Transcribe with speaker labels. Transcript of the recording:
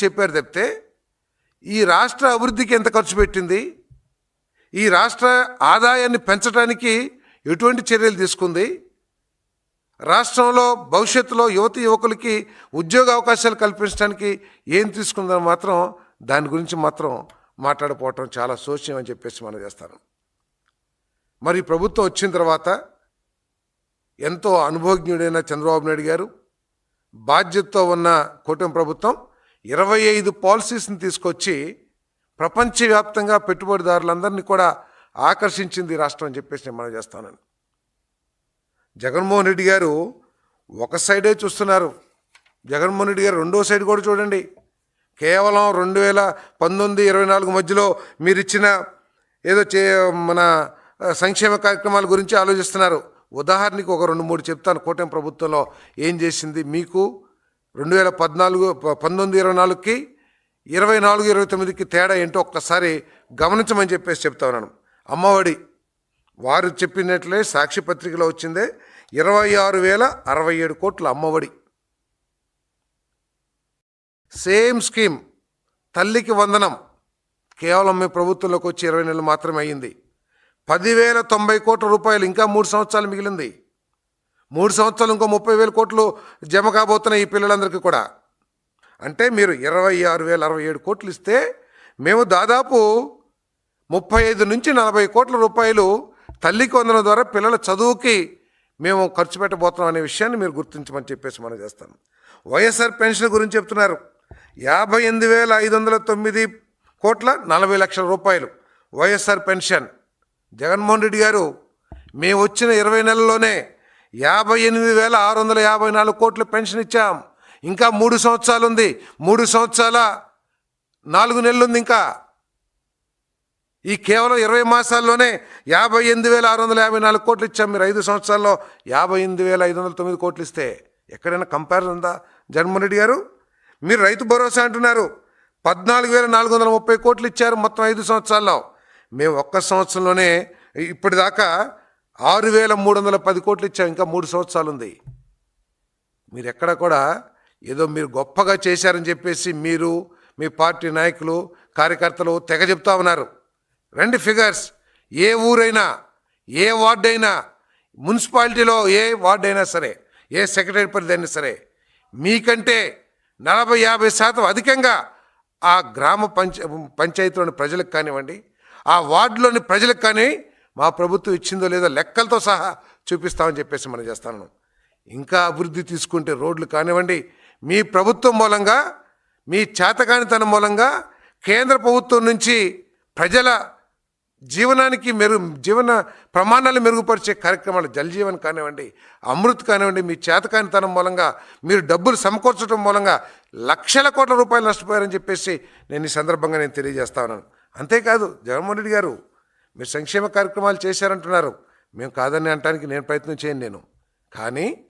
Speaker 1: చెప్పారు తప్పితే ఈ రాష్ట్ర అభివృద్ధికి ఎంత ఖర్చు పెట్టింది, ఈ రాష్ట్ర ఆదాయాన్ని పెంచడానికి ఎటువంటి చర్యలు తీసుకుంది, రాష్ట్రంలో భవిష్యత్తులో యువకులకి ఉద్యోగ అవకాశాలు కల్పించడానికి ఏం తీసుకుందని మాత్రం దాని గురించి మాత్రం మాట్లాడకపోవటం చాలా శోచ్యం అని చెప్పేసి మనం చేస్తాను. మరి ప్రభుత్వం వచ్చిన తర్వాత ఎంతో అనుభవజ్ఞుడైన చంద్రబాబు నాయుడు గారు, బాధ్యతతో ఉన్న కూటమి ప్రభుత్వం 25 పాలసీస్ని తీసుకొచ్చి ప్రపంచవ్యాప్తంగా పెట్టుబడిదారులందరినీ కూడా ఆకర్షించింది రాష్ట్రం అని చెప్పేసి నేను మనం చేస్తాను. జగన్మోహన్ రెడ్డి గారు ఒక సైడే చూస్తున్నారు. జగన్మోహన్ రెడ్డి గారు రెండో సైడ్ కూడా చూడండి. కేవలం 2019-24 మధ్యలో మీరు ఇచ్చిన ఏదో మన సంక్షేమ కార్యక్రమాల గురించి ఆలోచిస్తున్నారు. ఉదాహరణకి ఒక 2-3 చెప్తాను. కూటమి ప్రభుత్వంలో ఏం చేసింది మీకు 2019-24కి 24-29కి తేడా ఏంటో ఒక్కసారి గమనించమని చెప్పేసి చెప్తా ఉన్నాను. అమ్మఒడి వారు చెప్పినట్లే సాక్షి పత్రికలో వచ్చిందే 26,067 కోట్ల అమ్మఒడి. సేమ్ స్కీమ్ తల్లికి వందనం కేవలం మీ ప్రభుత్వంలోకి వచ్చి 20 నెలలు మాత్రమే అయ్యింది. 10,090 కోట్ల రూపాయలు ఇంకా 3 సంవత్సరాలు మిగిలింది. 3 సంవత్సరాలు ఇంకో 30,000 కోట్లు జమ కాబోతున్నాయి ఈ పిల్లలందరికీ కూడా. అంటే మీరు 26,067 కోట్లు ఇస్తే మేము దాదాపు 35-40 కోట్ల రూపాయలు తల్లికి వందనం ద్వారా పిల్లల చదువుకి మేము ఖర్చు పెట్టబోతున్నాం అనే విషయాన్ని మీరు గుర్తించమని చెప్పేసి మనం చేస్తాం. వైఎస్ఆర్ పెన్షన్ గురించి చెప్తున్నారు. 58,509 కోట్ల 40 లక్షల రూపాయలు వైఎస్ఆర్ పెన్షన్. జగన్మోహన్ రెడ్డి గారు మేము వచ్చిన 20 నెలల్లోనే 58,654 కోట్ల పెన్షన్ ఇచ్చాం. ఇంకా 3 సంవత్సరాలు ఉంది. 3 సంవత్సరాల 4 నెలలు ఉంది. ఇంకా ఈ కేవలం 20 మాసాల్లోనే 58,654 కోట్లు ఇచ్చాం. మీరు 5 సంవత్సరాల్లో 58,509 కోట్లు ఇస్తే ఎక్కడైనా కంపారిజన్ ఉందా జగన్మోహన్ రెడ్డి గారు? మీరు రైతు భరోసా అంటున్నారు. 14,430 కోట్లు ఇచ్చారు మొత్తం 5 సంవత్సరాల్లో. మేము ఒక్క సంవత్సరంలోనే ఇప్పటిదాకా 6,310 కోట్లు ఇచ్చాం. ఇంకా 3 సంవత్సరాలు ఉంది. మీరు ఎక్కడ కూడా ఏదో మీరు గొప్పగా చేశారని చెప్పేసి మీరు మీ పార్టీ నాయకులు కార్యకర్తలు తెగ చెప్తా ఉన్నారు. రెండు ఫిగర్స్, ఏ ఊరైనా ఏ వార్డు అయినా మున్సిపాలిటీలో ఏ వార్డు అయినా సరే ఏ సెక్రటరీ పరిధి అయినా సరే మీకంటే 40-50% అధికంగా ఆ గ్రామ పంచాయతీలోని ప్రజలకు కానివ్వండి, ఆ వార్డులోని ప్రజలకు కానీ మా ప్రభుత్వం ఇచ్చిందో లేదో లెక్కలతో సహా చూపిస్తామని చెప్పేసి మనం చేస్తాను. ఇంకా అభివృద్ధి తీసుకుంటే రోడ్లు కానివ్వండి, మీ ప్రభుత్వం మూలంగా మీ చేతకానితనం మూలంగా కేంద్ర ప్రభుత్వం నుంచి ప్రజల జీవనానికి జీవన ప్రమాణాలు మెరుగుపరిచే కార్యక్రమాలు జల్ జీవన్ కానివ్వండి, అమృత్ కానివ్వండి, మీ చేతకానితనం మూలంగా మీరు డబ్బులు సమకూర్చడం మూలంగా లక్షల కోట్ల రూపాయలు నష్టపోయారని చెప్పేసి నేను ఈ సందర్భంగా నేను తెలియజేస్తా ఉన్నాను. అంతేకాదు జగన్మోహన్ రెడ్డి గారు మీరు సంక్షేమ కార్యక్రమాలు చేశారంటున్నారు. మేము కాదని అనడానికి నేను ప్రయత్నం చేయను. కానీ